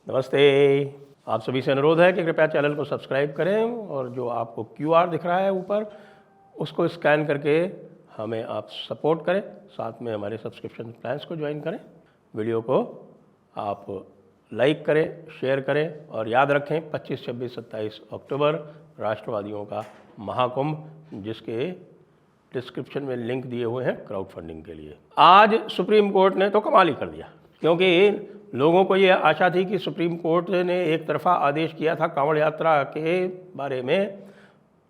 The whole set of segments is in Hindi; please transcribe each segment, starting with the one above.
नमस्ते। आप सभी से अनुरोध है कि कृपया चैनल को सब्सक्राइब करें और जो आपको QR दिख रहा है ऊपर, उसको स्कैन करके हमें आप सपोर्ट करें। साथ में हमारे सब्सक्रिप्शन प्लान्स को ज्वाइन करें। वीडियो को आप लाइक करें, शेयर करें और याद रखें 25, 26, 27 अक्टूबर राष्ट्रवादियों का महाकुंभ, जिसके डिस्क्रिप्शन में लिंक दिए हुए हैं क्राउड फंडिंग के लिए। आज सुप्रीम कोर्ट ने तो कमाल ही कर दिया, क्योंकि लोगों को ये आशा थी कि सुप्रीम कोर्ट ने एक तरफा आदेश किया था कांवड़ यात्रा के बारे में,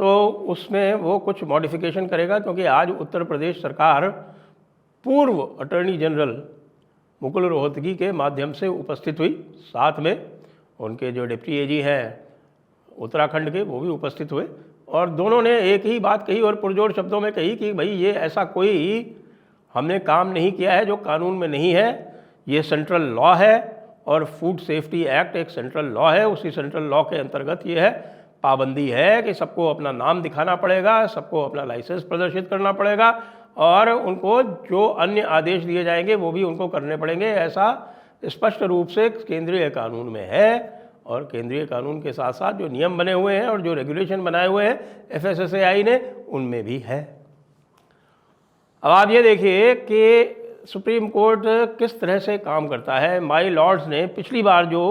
तो उसमें वो कुछ मॉडिफिकेशन करेगा, क्योंकि आज उत्तर प्रदेश सरकार पूर्व अटॉर्नी जनरल मुकुल रोहतगी के माध्यम से उपस्थित हुई। साथ में उनके जो डिप्टी एजी हैं उत्तराखंड के, वो भी उपस्थित हुए और दोनों ने एक ही बात कही और पुरजोर शब्दों में कही कि भाई ये ऐसा कोई हमने काम नहीं किया है जो कानून में नहीं है। ये सेंट्रल लॉ है और फूड सेफ्टी एक्ट एक सेंट्रल लॉ है। उसी सेंट्रल लॉ के अंतर्गत ये है, पाबंदी है कि सबको अपना नाम दिखाना पड़ेगा, सबको अपना लाइसेंस प्रदर्शित करना पड़ेगा और उनको जो अन्य आदेश दिए जाएंगे वो भी उनको करने पड़ेंगे। ऐसा स्पष्ट रूप से केंद्रीय कानून में है और केंद्रीय कानून के साथ साथ जो नियम बने हुए हैं और जो रेगुलेशन बनाए हुए हैं FSSAI ने, उनमें भी है। अब आप ये देखिए कि सुप्रीम कोर्ट किस तरह से काम करता है। माय लॉर्ड्स ने पिछली बार जो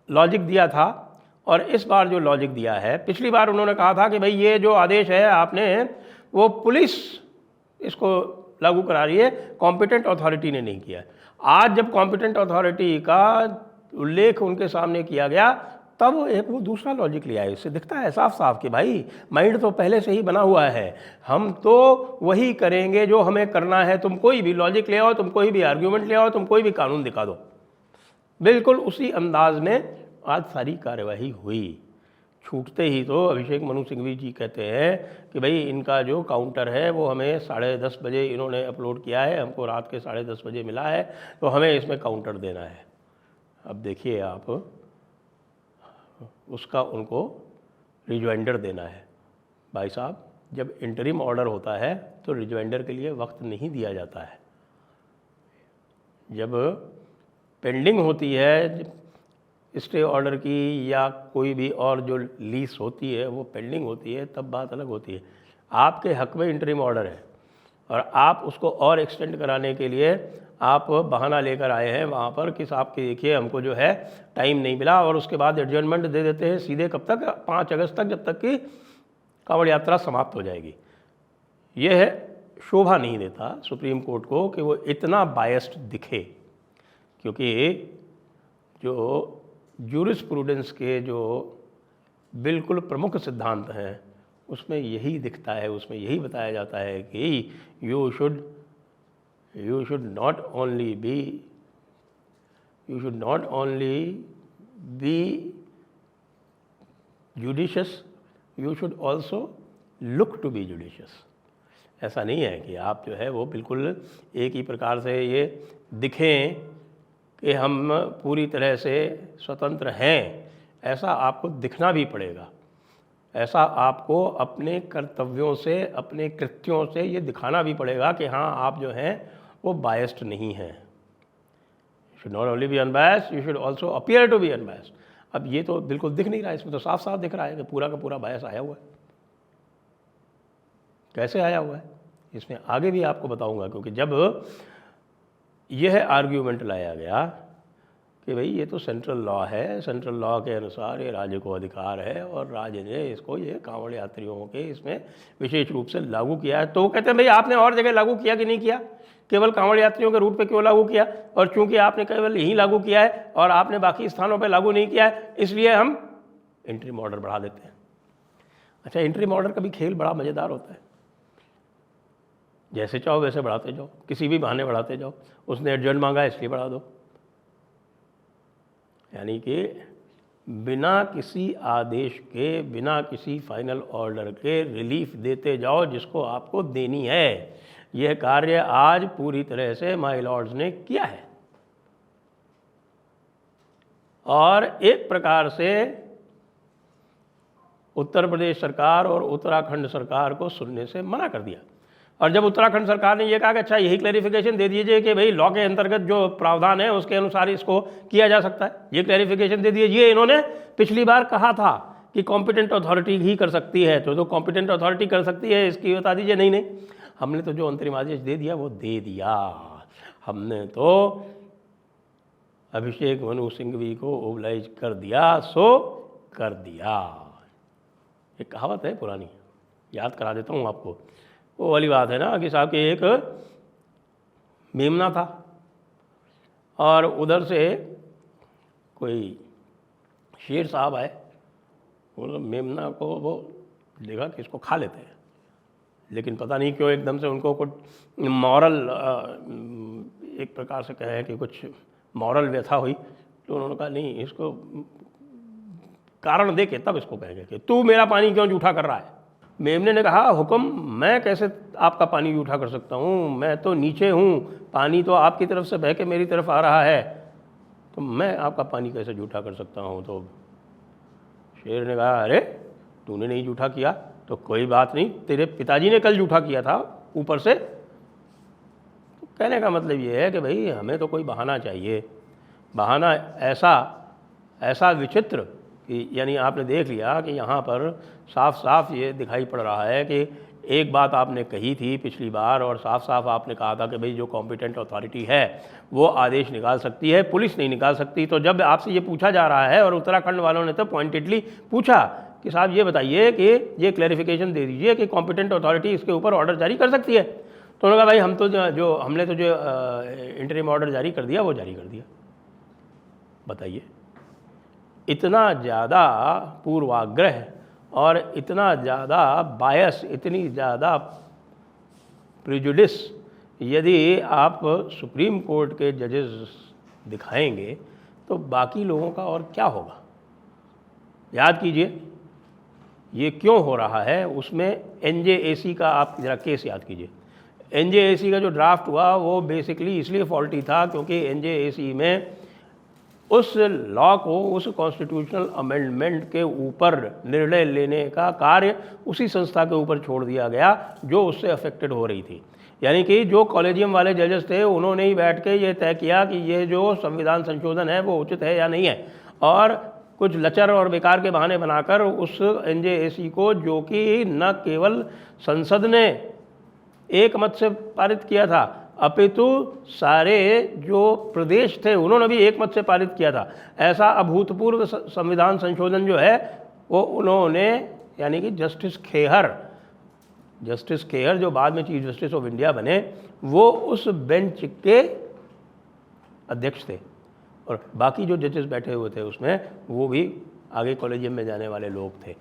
लॉजिक दिया था और इस बार जो लॉजिक दिया है, पिछली बार उन्होंने कहा था कि भाई ये जो आदेश है आपने, वो पुलिस इसको लागू करा रही है, कॉम्पिटेंट अथॉरिटी ने नहीं किया। आज जब कॉम्पिटेंट अथॉरिटी का उल्लेख उनके सामने किया गया, तब एक वो दूसरा लॉजिक लिया है। इससे दिखता है साफ साफ कि भाई माइंड तो पहले से ही बना हुआ है, हम तो वही करेंगे जो हमें करना है। तुम कोई भी लॉजिक ले आओ, तुम कोई भी आर्ग्यूमेंट ले आओ, तुम कोई भी कानून दिखा दो। बिल्कुल उसी अंदाज में आज सारी कार्यवाही हुई। छूटते ही तो अभिषेक मनु सिंघवी जी कहते हैं कि भाई इनका जो काउंटर है वो हमें 10:30 बजे इन्होंने अपलोड किया है, हमको रात के 10:30 बजे मिला है, तो हमें इसमें काउंटर देना है। अब देखिए आप, उसका उनको रिजॉइंडर देना है। भाई साहब, जब इंटरिम ऑर्डर होता है तो रिजॉइंडर के लिए वक्त नहीं दिया जाता है। जब पेंडिंग होती है स्टे ऑर्डर की या कोई भी और जो लीज होती है वो पेंडिंग होती है, तब बात अलग होती है। आपके हक में इंटरिम ऑर्डर है और आप उसको और एक्सटेंड कराने के लिए आप बहाना लेकर आए हैं वहाँ पर कि साहब कि देखिए हमको जो है टाइम नहीं मिला, और उसके बाद एडजर्नमेंट दे देते हैं सीधे कब तक, 5 अगस्त तक, जब तक कि कांवड़ यात्रा समाप्त हो जाएगी। यह शोभा नहीं देता सुप्रीम कोर्ट को कि वो इतना बायस्ड दिखे, क्योंकि जो जूरिस्प्रूडेंस के जो बिल्कुल प्रमुख सिद्धांत हैं उसमें यही दिखता है, उसमें यही बताया जाता है कि you should not only be judicious, you should also look to be judicious. ऐसा नहीं है कि आप जो है वो बिल्कुल एक ही प्रकार से ये दिखें कि हम पूरी तरह से स्वतंत्र हैं। ऐसा आपको दिखना भी पड़ेगा, ऐसा आपको अपने कर्तव्यों से, अपने कृत्यों से ये दिखाना भी पड़ेगा कि हाँ आप जो हैं वो बायस्ड नहीं हैं। You should not only be unbiased, you should also appear to be unbiased. अब ये तो बिल्कुल दिख नहीं रहा है, इसमें तो साफ साफ दिख रहा है कि पूरा का पूरा बायस आया हुआ है। कैसे आया हुआ है इसमें आगे भी आपको बताऊंगा, क्योंकि जब यह आर्ग्यूमेंट लाया गया कि भाई ये तो सेंट्रल लॉ है, सेंट्रल लॉ के अनुसार ये राज्य को अधिकार है और राज्य ने इसको ये कांवड़ यात्रियों के इसमें विशेष रूप से लागू किया है, तो वो कहते हैं भाई आपने और जगह लागू किया कि नहीं किया, केवल कांवड़ यात्रियों के रूट पे क्यों लागू किया, और चूंकि आपने केवल यहीं लागू किया है और आपने बाकी स्थानों पर लागू नहीं किया है, इसलिए हम इंटरिम ऑर्डर बढ़ा देते हैं। अच्छा, इंटरिम ऑर्डर का भी खेल बड़ा मज़ेदार होता है। जैसे चाहो वैसे बढ़ाते जाओ, किसी भी बहाने बढ़ाते जाओ। उसने एडजर्न मांगा इसलिए बढ़ा दो, यानी कि बिना किसी आदेश के, बिना किसी फाइनल ऑर्डर के रिलीफ देते जाओ जिसको आपको देनी है। यह कार्य आज पूरी तरह से माय लॉर्ड्स ने किया है और एक प्रकार से उत्तर प्रदेश सरकार और उत्तराखंड सरकार को सुनने से मना कर दिया। और जब उत्तराखंड सरकार ने ये कहा कि अच्छा यही क्लैरिफिकेशन दे दीजिए कि भाई लॉ के अंतर्गत जो प्रावधान है उसके अनुसार इसको किया जा सकता है, ये क्लैरिफिकेशन दे दीजिए। ये इन्होंने पिछली बार कहा था कि कॉम्पिटेंट अथॉरिटी ही कर सकती है, तो कॉम्पिटेंट अथॉरिटी कर सकती है इसकी बता दीजिए। नहीं नहीं, हमने तो जो अंतरिम आदेश दे दिया वो दे दिया। हमने तो अभिषेक मनु सिंघवी को ओबलाइज कर दिया, सो कर दिया। एक कहावत है पुरानी, याद करा देता हूँ आपको। वो वाली बात है ना कि साहब के एक मेमना था और उधर से कोई शेर साहब आए, वो मेमना को वो देखा कि इसको खा लेते हैं, लेकिन पता नहीं क्यों एकदम से उनको कुछ मॉरल, एक प्रकार से कहें कि कुछ मॉरल व्यथा हुई, तो उन्होंने कहा नहीं, इसको कारण दे के तब इसको कहेंगे कि तू मेरा पानी क्यों जूठा कर रहा है। मेमने ने कहा हुक्म, मैं कैसे आपका पानी जूठा कर सकता हूँ, मैं तो नीचे हूँ, पानी तो आपकी तरफ से बह के मेरी तरफ आ रहा है, तो मैं आपका पानी कैसे जूठा कर सकता हूँ। तो शेर ने कहा अरे तूने नहीं जूठा किया तो कोई बात नहीं, तेरे पिताजी ने कल जूठा किया था ऊपर से। तो कहने का मतलब ये है कि भाई हमें तो कोई बहाना चाहिए, बहाना ऐसा विचित्र कि यानी आपने देख लिया कि यहाँ पर साफ साफ ये दिखाई पड़ रहा है कि एक बात आपने कही थी पिछली बार और साफ साफ आपने कहा था कि भाई जो कॉम्पिटेंट अथॉरिटी है वो आदेश निकाल सकती है, पुलिस नहीं निकाल सकती। तो जब आपसे ये पूछा जा रहा है और उत्तराखंड वालों ने तो पॉइंटेडली पूछा कि साहब ये बताइए कि ये क्लैरिफिकेशन दे दीजिए कि कॉम्पिटेंट अथॉरिटी इसके ऊपर ऑर्डर जारी कर सकती है, तो उन्होंने कहा भाई हम तो हमने तो जो इंटरिम ऑर्डर जारी कर दिया वो जारी कर दिया। बताइए, इतना ज़्यादा पूर्वाग्रह और इतना ज़्यादा बायस, इतनी ज़्यादा प्रिजुडिस यदि आप सुप्रीम कोर्ट के जजेस दिखाएंगे तो बाकी लोगों का और क्या होगा। याद कीजिए ये क्यों हो रहा है, उसमें एनजेएसी का आप ज़रा केस याद कीजिए। एनजेएसी का जो ड्राफ्ट हुआ वो बेसिकली इसलिए फॉल्टी था क्योंकि एनजेएसी में उस लॉ को, उस कॉन्स्टिट्यूशनल अमेंडमेंट के ऊपर निर्णय लेने का कार्य उसी संस्था के ऊपर छोड़ दिया गया जो उससे अफेक्टेड हो रही थी। यानी कि जो कॉलेजियम वाले जजेस थे उन्होंने ही बैठ के ये तय किया कि ये जो संविधान संशोधन है वो उचित है या नहीं है, और कुछ लचर और बेकार के बहाने बनाकर उस एनजेएसी को, जो कि न केवल संसद ने एक मत से पारित किया था अपितु सारे जो प्रदेश थे उन्होंने भी एक मत से पारित किया था, ऐसा अभूतपूर्व संविधान संशोधन जो है वो उन्होंने, यानी कि जस्टिस खेहर जो बाद में चीफ जस्टिस ऑफ इंडिया बने, वो उस बेंच के अध्यक्ष थे और बाकी जो जजेस बैठे हुए थे उसमें वो भी आगे कॉलेजियम में जाने वाले लोग थे।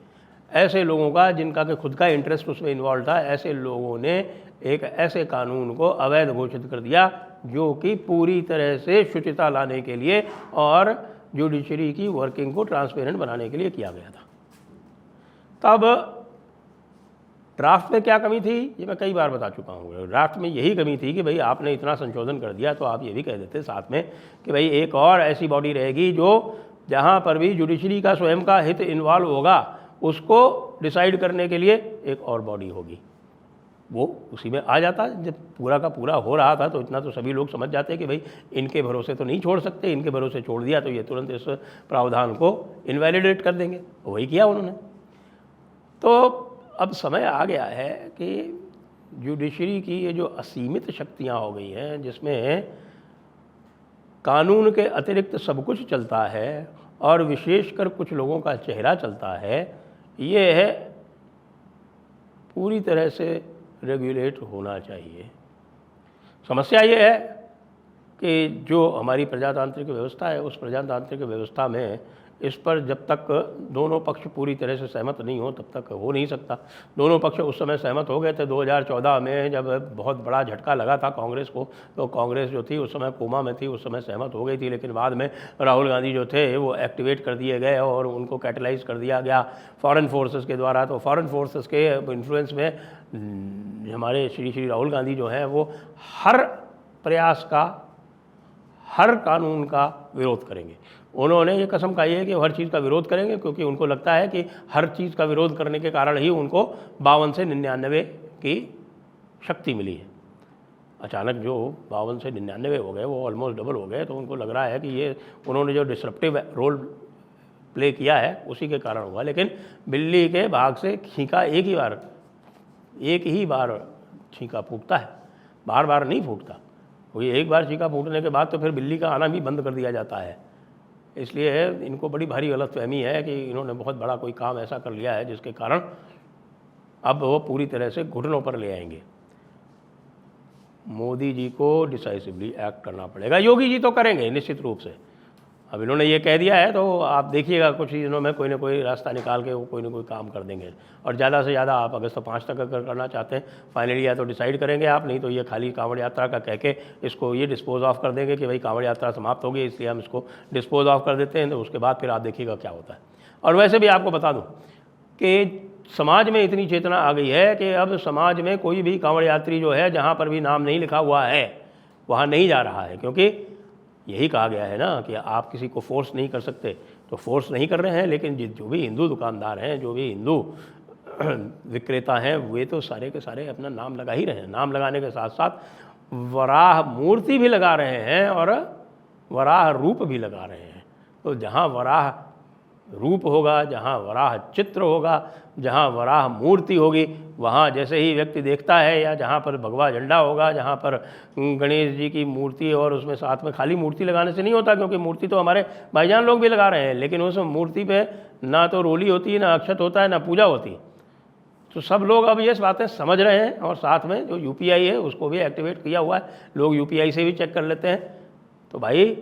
ऐसे लोगों का, जिनका कि खुद का इंटरेस्ट उसमें इन्वॉल्व था, ऐसे लोगों ने एक ऐसे कानून को अवैध घोषित कर दिया जो कि पूरी तरह से शुचिता लाने के लिए और जुडिशरी की वर्किंग को ट्रांसपेरेंट बनाने के लिए किया गया था। तब ड्राफ्ट में क्या कमी थी ये मैं कई बार बता चुका हूँ। ड्राफ्ट में यही कमी थी कि भाई आपने इतना संशोधन कर दिया तो आप ये भी कह देते साथ में कि भाई एक और ऐसी बॉडी रहेगी जो जहाँ पर भी जुडिशरी का स्वयं का हित इन्वॉल्व होगा उसको डिसाइड करने के लिए एक और बॉडी होगी। वो उसी में आ जाता। जब पूरा का पूरा हो रहा था तो इतना तो सभी लोग समझ जाते कि भाई इनके भरोसे तो नहीं छोड़ सकते, इनके भरोसे छोड़ दिया तो ये तुरंत इस प्रावधान को इनवैलिडेट कर देंगे। वही किया उन्होंने। तो अब समय आ गया है कि जुडिशरी की ये जो असीमित शक्तियां हो गई हैं, जिसमें कानून के अतिरिक्त सब कुछ चलता है और विशेषकर कुछ लोगों का चेहरा चलता है, ये है पूरी तरह से रेगुलेट होना चाहिए। समस्या ये है कि जो हमारी प्रजातांत्रिक व्यवस्था है उस प्रजातांत्रिक व्यवस्था में इस पर जब तक दोनों पक्ष पूरी तरह से सहमत नहीं हो तब तक हो नहीं सकता। दोनों पक्ष उस समय सहमत हो गए थे 2014 में, जब बहुत बड़ा झटका लगा था कांग्रेस को, तो कांग्रेस जो थी उस समय कोमा में थी, उस समय सहमत हो गई थी, लेकिन बाद में राहुल गांधी जो थे वो एक्टिवेट कर दिए गए और उनको कैटलाइज कर दिया गया फॉरेन फोर्सेस के द्वारा। तो फॉरेन फोर्सेस के इन्फ्लुएंस में हमारे श्री राहुल गांधी जो हैं वो हर प्रयास का, हर कानून का विरोध करेंगे। उन्होंने ये कसम खाई है कि हर चीज़ का विरोध करेंगे, क्योंकि उनको लगता है कि हर चीज़ का विरोध करने के कारण ही उनको 52 से 99 की शक्ति मिली है। अचानक जो 52 से 99 हो गए, वो ऑलमोस्ट डबल हो गए, तो उनको लग रहा है कि ये उन्होंने जो डिसरप्टिव रोल प्ले किया है उसी के कारण हुआ। लेकिन बिल्ली के भाग से छींका एक ही बार छींका फूटता है, बार बार नहीं फूटता। वही एक बार छींका फूटने के बाद तो फिर बिल्ली का आना भी बंद कर दिया जाता है। इसलिए इनको बड़ी भारी गलतफहमी है कि इन्होंने बहुत बड़ा कोई काम ऐसा कर लिया है जिसके कारण अब वो पूरी तरह से घुटनों पर ले आएंगे। मोदी जी को डिसाइसिवली एक्ट करना पड़ेगा। योगी जी तो करेंगे निश्चित रूप से, अब इन्होंने ये कह दिया है तो आप देखिएगा कुछ ही दिनों में कोई ना कोई रास्ता निकाल के वो कोई ना कोई काम कर देंगे। और ज़्यादा से ज़्यादा आप अगस्त 5 तक अगर करना चाहते हैं फाइनली, या तो डिसाइड करेंगे आप, नहीं तो ये खाली कांवड़ यात्रा का कह के इसको ये डिस्पोज ऑफ कर देंगे कि भाई कांवड़ यात्रा समाप्त हो गई इसलिए हम इसको डिस्पोज ऑफ कर देते हैं। तो उसके बाद फिर आप देखिएगा क्या होता है। और वैसे भी आपको बता दूँ कि समाज में इतनी चेतना आ गई है कि अब समाज में कोई भी कांवड़ यात्री जो है जहाँ पर भी नाम नहीं लिखा हुआ है वहाँ नहीं जा रहा है, क्योंकि यही कहा गया है ना कि आप किसी को फोर्स नहीं कर सकते, तो फोर्स नहीं कर रहे हैं। लेकिन जो भी हिंदू दुकानदार हैं, जो भी हिंदू विक्रेता हैं, वे तो सारे के सारे अपना नाम लगा ही रहे हैं। नाम लगाने के साथ साथ वराह मूर्ति भी लगा रहे हैं और वराह रूप भी लगा रहे हैं। तो जहाँ वराह रूप होगा, जहाँ वराह चित्र होगा, जहाँ वराह मूर्ति होगी, वहाँ जैसे ही व्यक्ति देखता है, या जहाँ पर भगवा झंडा होगा, जहाँ पर गणेश जी की मूर्ति, और उसमें साथ में खाली मूर्ति लगाने से नहीं होता, क्योंकि मूर्ति तो हमारे भाईजान लोग भी लगा रहे हैं, लेकिन उस मूर्ति पे ना तो रोली होती है, ना अक्षत होता है, ना पूजा होती है। तो सब लोग अब ये बातें समझ रहे हैं, और साथ में जो UPI है उसको भी एक्टिवेट किया हुआ है, लोग UPI से भी चेक कर लेते हैं। तो भाई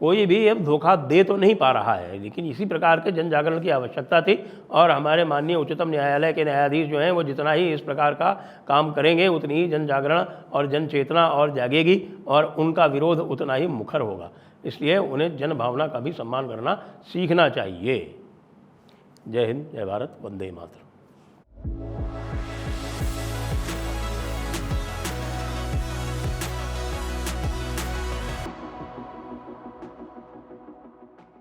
कोई भी अब धोखा दे तो नहीं पा रहा है, लेकिन इसी प्रकार के जन जागरण की आवश्यकता थी। और हमारे माननीय उच्चतम न्यायालय के न्यायाधीश जो हैं वो जितना ही इस प्रकार का काम करेंगे उतनी ही जन जागरण और जन चेतना और जागेगी, और उनका विरोध उतना ही मुखर होगा। इसलिए उन्हें जन भावना का भी सम्मान करना सीखना चाहिए। जय हिंद, जय भारत, वंदे मातरम।